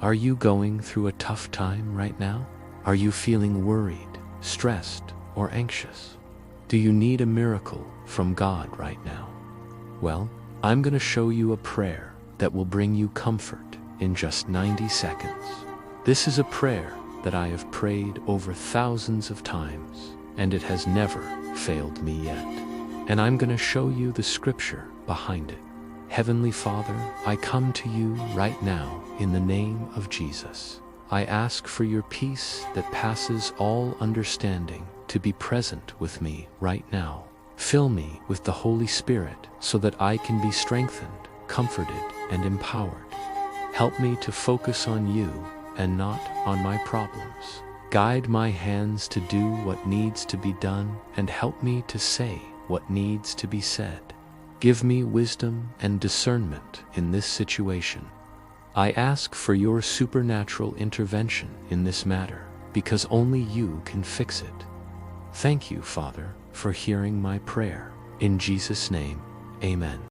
Are you going through a tough time right now? Are you feeling worried, stressed, or anxious? Do you need a miracle from God right now? Well, I'm going to show you a prayer that will bring you comfort in just 90 seconds. This is a prayer that I have prayed over thousands of times, and it has never failed me yet. And I'm going to show you the scripture behind it. Heavenly Father, I come to you right now in the name of Jesus. I ask for your peace that passes all understanding to be present with me right now. Fill me with the Holy Spirit so that I can be strengthened, comforted, and empowered. Help me to focus on you and not on my problems. Guide my hands to do what needs to be done and help me to say what needs to be said. Give me wisdom and discernment in this situation. I ask for your supernatural intervention in this matter because only you can fix it. Thank you, Father, for hearing my prayer. In Jesus' name, amen.